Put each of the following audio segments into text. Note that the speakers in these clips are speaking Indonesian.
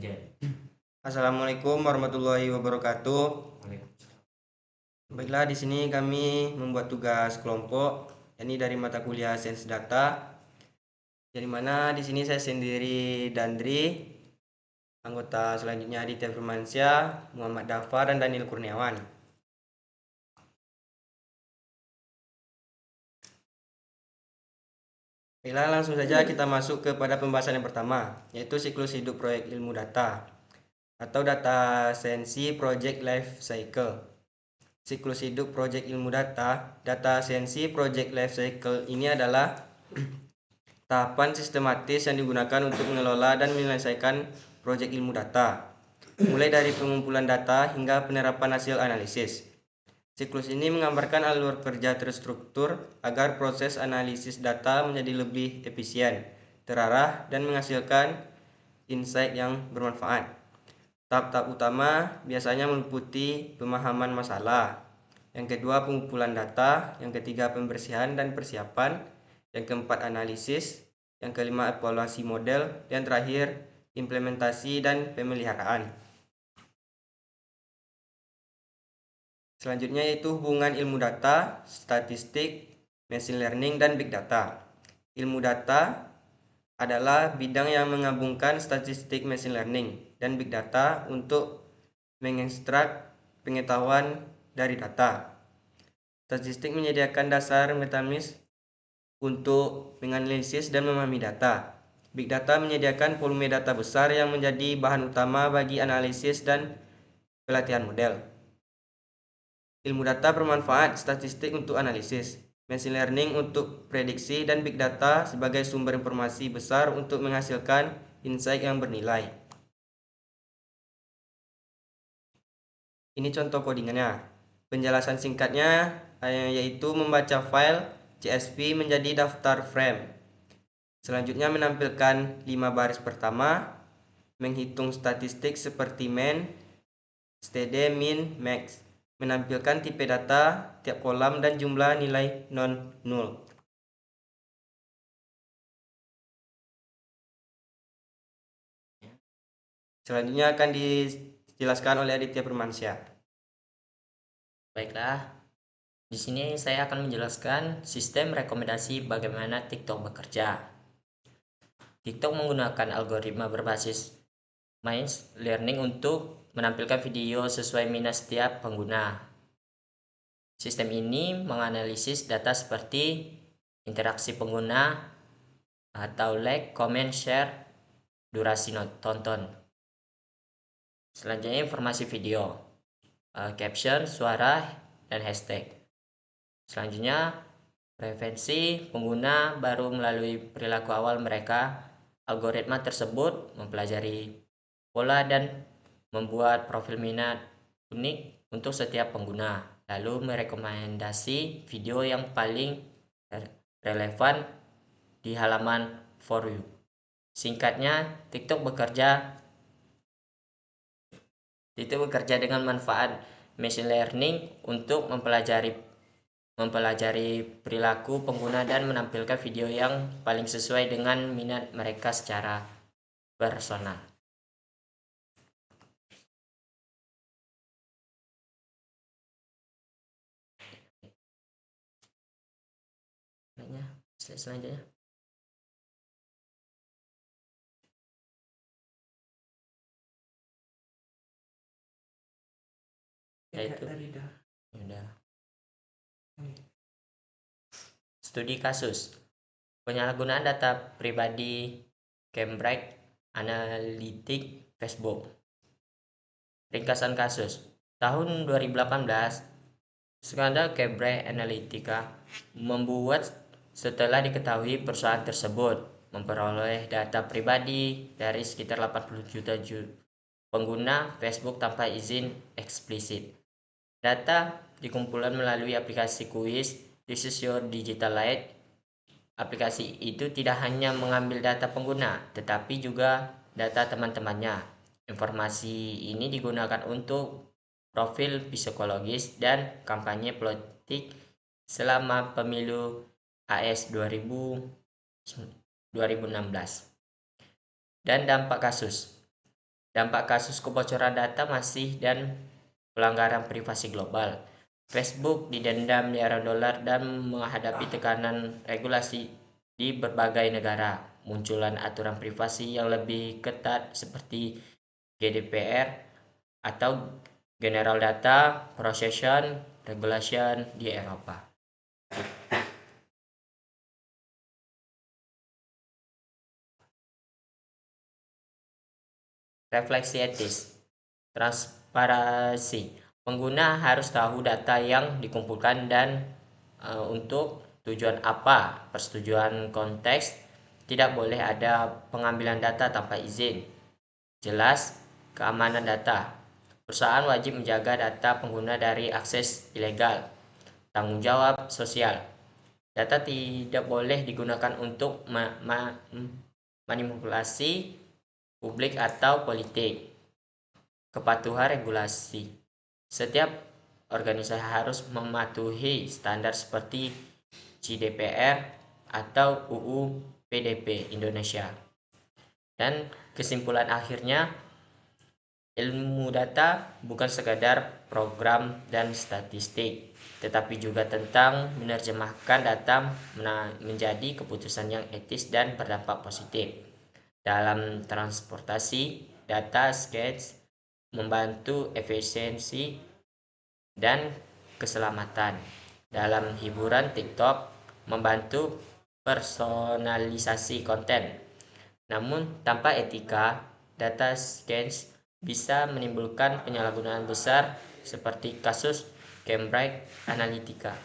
Lanjut. Assalamualaikum warahmatullahi wabarakatuh. Baiklah, di sini kami membuat tugas kelompok, ini dari mata kuliah Sains Data. Jadi mana di sini saya sendiri Dandri, anggota selanjutnya Aditya Firmansyah, Muhammad Dafar, dan Daniel Kurniawan. Baiklah, langsung saja kita masuk kepada pembahasan yang pertama, yaitu siklus hidup proyek ilmu data atau data sainsi project life cycle. Siklus hidup proyek ilmu data sainsi project life cycle ini adalah tahapan sistematis yang digunakan untuk mengelola dan menyelesaikan proyek ilmu data, mulai dari pengumpulan data hingga penerapan hasil analisis. Siklus ini menggambarkan alur kerja terstruktur agar proses analisis data menjadi lebih efisien, terarah, dan menghasilkan insight yang bermanfaat. Tahap-tahap utama biasanya meliputi pemahaman masalah, yang kedua pengumpulan data, yang ketiga pembersihan dan persiapan, yang keempat analisis, yang kelima evaluasi model, dan terakhir implementasi dan pemeliharaan. Selanjutnya yaitu hubungan ilmu data, statistik, machine learning, dan big data. Ilmu data adalah bidang yang menggabungkan statistik, machine learning, dan big data untuk mengekstrak pengetahuan dari data. Statistik menyediakan dasar matematis untuk menganalisis dan memahami data. Big data menyediakan volume data besar yang menjadi bahan utama bagi analisis dan pelatihan model. Ilmu data bermanfaat, statistik untuk analisis, machine learning untuk prediksi, dan big data sebagai sumber informasi besar untuk menghasilkan insight yang bernilai. Ini contoh codingannya. Penjelasan singkatnya yaitu membaca file CSV menjadi daftar frame. Selanjutnya menampilkan 5 baris pertama, menghitung statistik seperti main, std, min, max, menampilkan tipe data, tiap kolam, dan jumlah nilai non-null. Selanjutnya akan dijelaskan oleh Aditya Firmansyah. Baiklah, di sini saya akan menjelaskan sistem rekomendasi bagaimana TikTok bekerja. TikTok menggunakan algoritma berbasis machine learning untuk menampilkan video sesuai minat setiap pengguna. Sistem ini menganalisis data seperti interaksi pengguna atau like, comment, share, durasi tonton. Selanjutnya informasi video, caption, suara, dan hashtag. Selanjutnya preferensi pengguna baru melalui perilaku awal mereka. Algoritma tersebut mempelajari pola dan membuat profil minat unik untuk setiap pengguna, lalu merekomendasi video yang paling relevan di halaman For You. Singkatnya, TikTok bekerja dengan manfaat machine learning untuk mempelajari perilaku pengguna dan menampilkan video yang paling sesuai dengan minat mereka secara personal. Selanjutnya. Yaitu udah. Studi kasus penyalahgunaan data pribadi Cambridge Analytica Facebook. Ringkasan kasus tahun 2018, skandal Cambridge Analytica membuat setelah diketahui perusahaan tersebut memperoleh data pribadi dari sekitar 80 juta pengguna Facebook tanpa izin eksplisit. Data dikumpulkan melalui aplikasi kuis This is your digital life. Aplikasi itu tidak hanya mengambil data pengguna, tetapi juga data teman-temannya. Informasi ini digunakan untuk profil psikologis dan kampanye politik selama pemilu AS 2016. Dan dampak kasus. Dampak kasus kebocoran data masih dan pelanggaran privasi global. Facebook didenda miliaran dolar dan menghadapi tekanan regulasi di berbagai negara. Munculan aturan privasi yang lebih ketat seperti GDPR atau General Data Protection Regulation di Eropa. Refleksi etis. Transparansi. Pengguna harus tahu data yang dikumpulkan dan untuk tujuan apa. Persetujuan konteks. Tidak boleh ada pengambilan data tanpa izin. Jelas, keamanan data. Perusahaan wajib menjaga data pengguna dari akses ilegal. Tanggung jawab sosial. Data tidak boleh digunakan untuk manipulasi publik atau politik. Kepatuhan regulasi. Setiap organisasi harus mematuhi standar seperti GDPR atau UU PDP Indonesia. Dan kesimpulan akhirnya, ilmu data bukan sekadar program dan statistik, tetapi juga tentang menerjemahkan data menjadi keputusan yang etis dan berdampak positif. Dalam transportasi, data science membantu efisiensi dan keselamatan. Dalam hiburan, TikTok membantu personalisasi konten. Namun, tanpa etika, data science bisa menimbulkan penyalahgunaan besar seperti kasus Cambridge Analytica.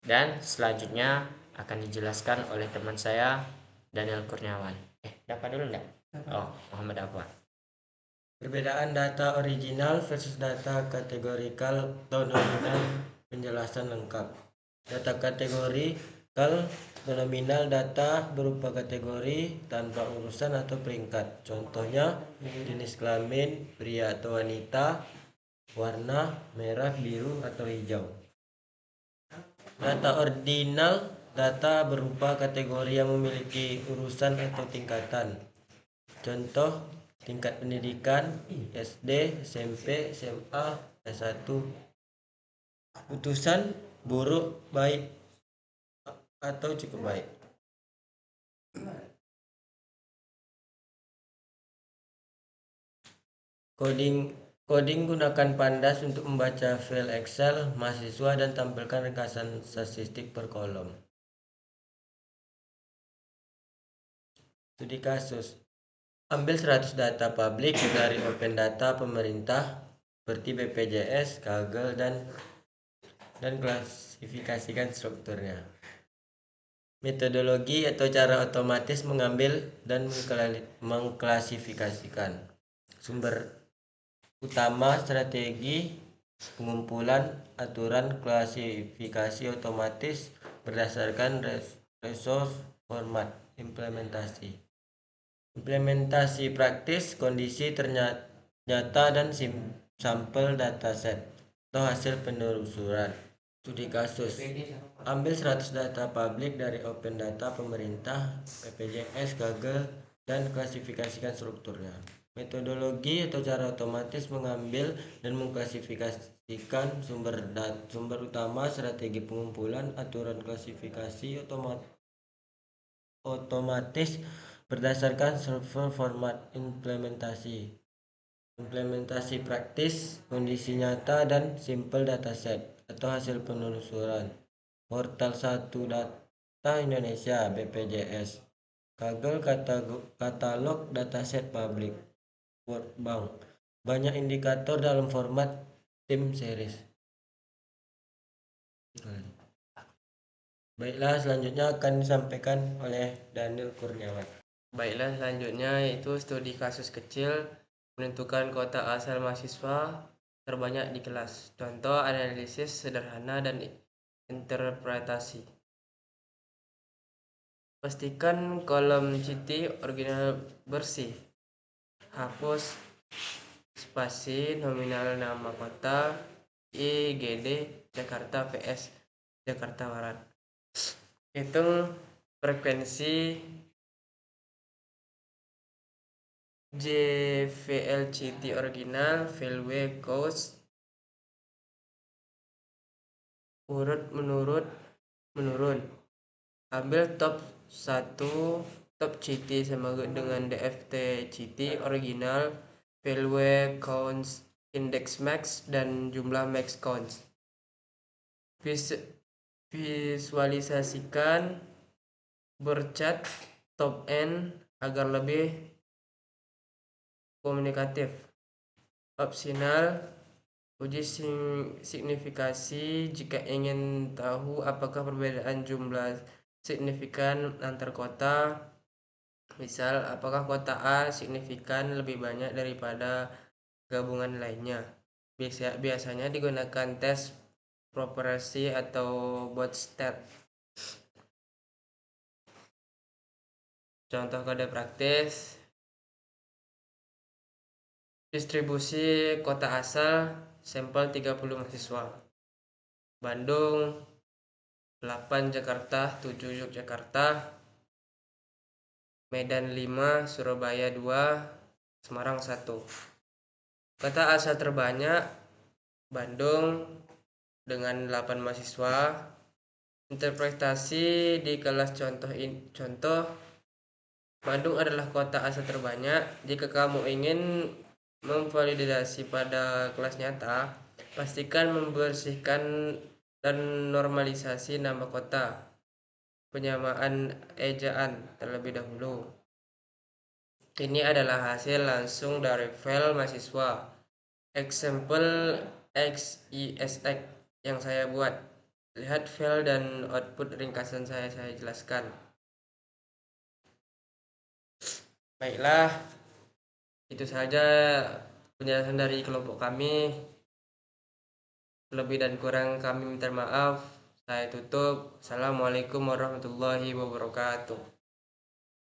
Dan selanjutnya akan dijelaskan oleh teman saya, Daniel Kurniawan. Dapat dulu enggak? Oh, Muhammad Afwan. Perbedaan data original versus data kategorikal atau nominal. Penjelasan lengkap. Data kategorikal nominal data berupa kategori tanpa urusan atau peringkat. Contohnya jenis kelamin, pria atau wanita, warna merah, biru atau hijau. Data ordinal data berupa kategori yang memiliki urusan atau tingkatan. Contoh tingkat pendidikan SD, SMP, SMA, S1. Putusan buruk, baik atau cukup baik. Coding gunakan Pandas untuk membaca file Excel mahasiswa dan tampilkan ringkasan statistik per kolom. Studi kasus. Ambil 100 data publik dari open data pemerintah seperti BPJS, Kaggle dan klasifikasikan strukturnya. Metodologi atau cara otomatis mengambil dan mengklasifikasikan. Sumber utama strategi pengumpulan aturan klasifikasi otomatis berdasarkan resource format. Implementasi praktis kondisi ternyata dan sampel dataset atau hasil penelusuran. Studi kasus. Ambil 100 data publik dari open data pemerintah, BPJS, Kaggle dan klasifikasikan strukturnya. Metodologi atau cara otomatis mengambil dan mengklasifikasikan sumber utama, strategi pengumpulan, aturan klasifikasi otomatis berdasarkan server format. Implementasi praktis kondisi nyata dan simple dataset atau hasil penelusuran. Portal 1 Data Indonesia BPJS, Kaggle katalog dataset publik, World Bank. Banyak indikator dalam format time series. Baiklah, selanjutnya akan disampaikan oleh Daniel Kurniawan. Baiklah, selanjutnya yaitu studi kasus kecil menentukan kotak asal mahasiswa terbanyak di kelas. Contoh analisis sederhana dan interpretasi. Pastikan kolom citi original bersih. Hapus spasi nominal nama kota IGD Jakarta PS Jakarta Barat. Hitung frekuensi JVLCT original value cost menurun. Ambil top 1 top CT sama dengan DFT CT original value counts index max dan jumlah max counts. Visualisasikan bercat top N agar lebih komunikatif. Opsional, uji signifikasi jika ingin tahu apakah perbedaan jumlah signifikan antar kota. Misal, apakah kota A signifikan lebih banyak daripada gabungan lainnya. Biasanya digunakan tes proporsi atau Bostad. Contoh kode praktis. Distribusi kota asal sampel 30 mahasiswa. Bandung 8, Jakarta 7, Yogyakarta, Medan 5, Surabaya 2, Semarang 1. Kota asal terbanyak Bandung dengan 8 mahasiswa. Interpretasi di kelas contoh Bandung adalah kota asal terbanyak. Jika kamu ingin memvalidasi pada kelas nyata, pastikan membersihkan dan normalisasi nama kota, penyamaan ejaan terlebih dahulu. Ini adalah hasil langsung dari file mahasiswa example XISX yang saya buat. Lihat file dan output ringkasan saya jelaskan. Baiklah, itu saja penjelasan dari kelompok kami. Lebih dan kurang kami minta maaf. Saya tutup. Assalamualaikum warahmatullahi wabarakatuh.